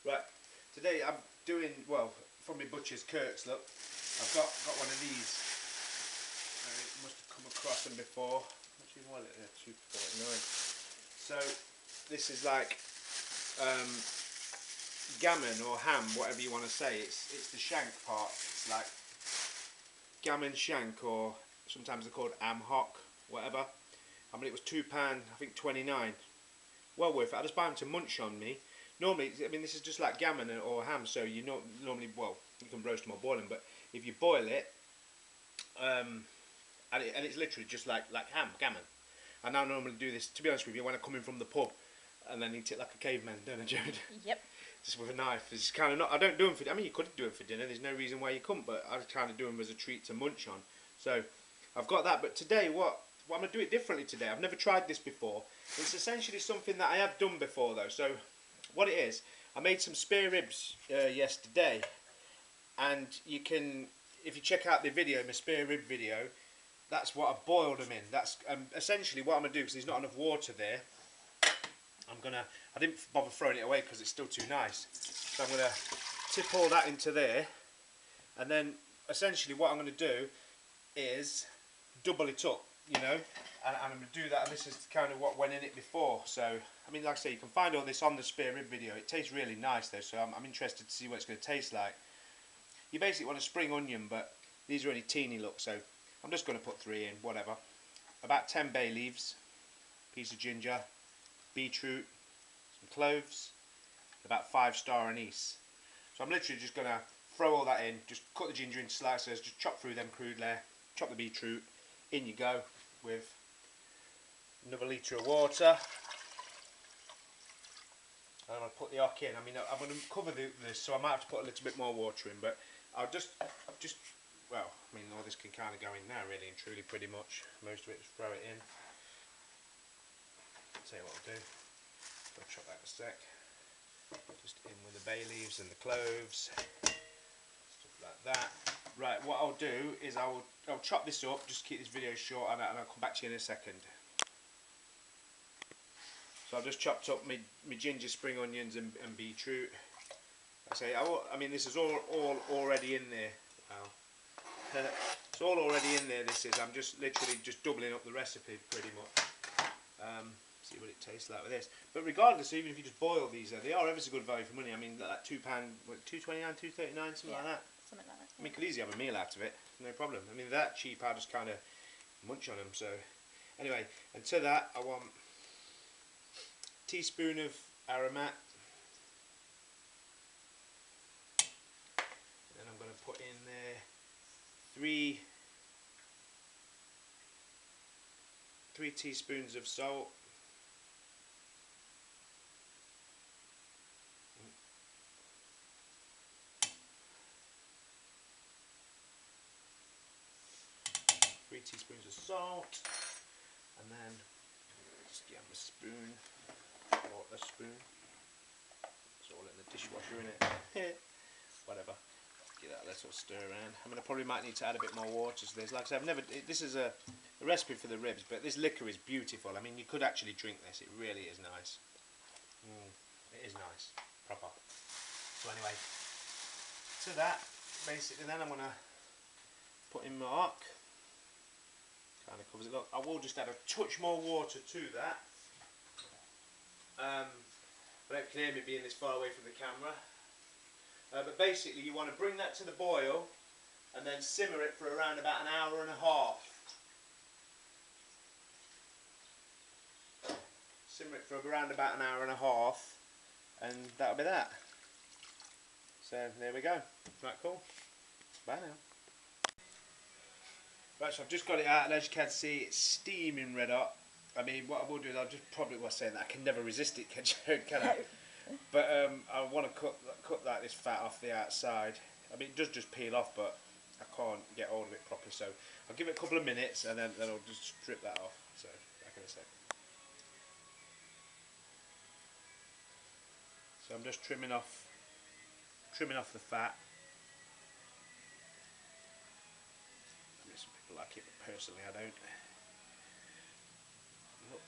Right, today I'm doing, well, from my butcher's Kirk's, look, I've got one of these. I must have come across them before. Actually, what is it? £2.49. So, this is like gammon or ham, whatever you want to say. It's the shank part. It's like Gammon Shank, or sometimes they're called am hock, whatever. I mean, it was £2, I think 29. Well worth it. I just buy them to munch on me. Normally, I mean, this is just like gammon or ham, so you know, normally, well, you can roast them or boil them, but if you boil it, and it's literally just like ham, gammon. I now normally do this, to be honest with you, when I come in from the pub, and then eat it like a caveman, don't I, Jared? Yep. Just with a knife. It's kind of not. I don't do them for. I mean, you could do it for dinner. There's no reason why you couldn't, but I kind of do them as a treat to munch on. So, I've got that. But today, what I'm going to do it differently today. I've never tried this before. It's essentially something that I have done before, though. So, what it is, I made some spare ribs yesterday, and you can, if you check out the video, my spare rib video, that's what I boiled them in. That's essentially what I'm going to do, because there's not enough water there. I didn't bother throwing it away because it's still too nice. So I'm going to tip all that into there, and then essentially what I'm going to do is double it up, you know, and I'm going to do that, and this is kind of what went in it before. So, I mean, like I say, you can find all this on the spare rib video. It tastes really nice though, so I'm interested to see what it's going to taste like. You basically want a spring onion, but these are only teeny look, so I'm just going to put 3 in, whatever. About 10 bay leaves, piece of ginger, beetroot, some cloves, about 5-star anise. So I'm literally just going to throw all that in, just cut the ginger into slices, just chop through them crude there, chop the beetroot, in you go with another litre of water. And I'm going to put the hock in. I mean, I'm going to cover this, so I might have to put a little bit more water in, but I'll just, well, I mean, all this can kind of go in now, really and truly, pretty much. Most of it, just throw it in. I'll tell you what I'll do. I'll chop that in a sec. Just in with the bay leaves and the cloves, stuff like that. Right, what I'll do is I'll chop this up, just keep this video short, and I'll come back to you in a second. So I've just chopped up my ginger, spring onions and beetroot. I mean, this is all already in there. Wow. It's all already in there, this is. I'm just literally just doubling up the recipe pretty much. See what it tastes like with this. But regardless, even if you just boil these, they are ever so good value for money. I mean, like £2, £2.29, £2.39, something like that. Something like that. I mean, you could easily have a meal out of it, no problem. I mean, that cheap, I just kind of munch on them. So, anyway, and to that, I want a teaspoon of Aromat. Then I'm going to put in there 3 teaspoons of salt. Three teaspoons of salt, and then just give them a spoon, or a spoon. It's all in the dishwasher, innit? Whatever. Give that a little stir around. I mean, I probably might need to add a bit more water to this. Like I said, this is a recipe for the ribs, but this liquor is beautiful. I mean, you could actually drink this. It really is nice. It is nice, proper. So anyway, to that, basically, then I'm gonna put in my hock. Kind of covers it up. I will just add a touch more water to that. But you can hear me being this far away from the camera. But basically, you want to bring that to the boil and then simmer it for around about an hour and a half. Simmer it for around about an hour and a half, and that'll be that. So there we go. Right, cool. Bye now. Right, so I've just got it out, and as you can see, it's steaming red hot. I mean, what I will do is I'll just probably say that I can never resist it, can I? But I want to cut like this fat off the outside. I mean, it does just peel off, but I can't get hold of it properly. So I'll give it a couple of minutes, and then I'll just strip that off. So back in a sec. So I'm just trimming off the fat. I mean, some people like it, but personally I don't. Look,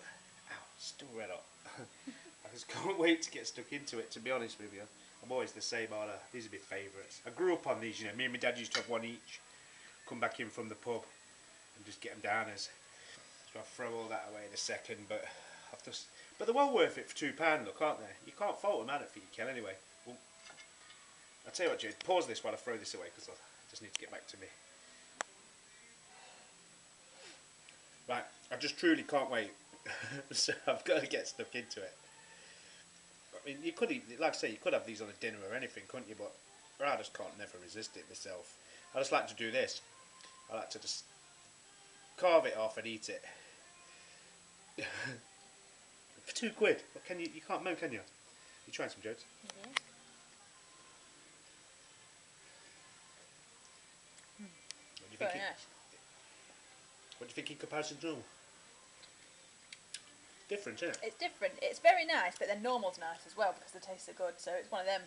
ow, Still red hot. I just can't wait to get stuck into it, to be honest with you. I'm always the same, aren't I? These are my favourites. I grew up on these, you know. Me and my dad used to have one each. Come back in from the pub and just get them downers. So I'll throw all that away in a second, but but they're well worth it for £2, look, aren't they? You can't fault them, for you, Ken, anyway. Well, I'll tell you what, Jade, pause this while I throw this away, because I just need to get back to me. Right, I just truly can't wait. So I've got to get stuck into it. I mean, you could eat, like I say, you could have these on a dinner or anything, couldn't you? But I just can't never resist it myself. I just like to do this. I like to just carve it off and eat it. For £2, what can you can't moan, can you? You trying some, Jodes? Mm-hmm. What do you think? Nice. What do you think in comparison to normal? Different, isn't it? It's different. It's very nice, but then normal's nice as well because the tastes are good. So it's one of them.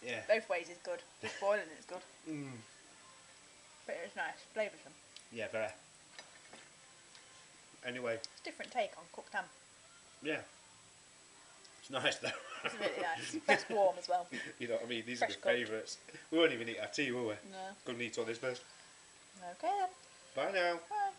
Yeah. Both ways is good. Just boiling it's good. Mm. But it's nice, flavoursome. Yeah, very. Anyway. It's a different take on cooked ham. Yeah. It's nice though. It's really nice. Best warm as well. You know what I mean? These Fresh are my favourites. We won't even eat our tea, will we? No. Gonna eat all this first. Okay then. Bye now. Bye.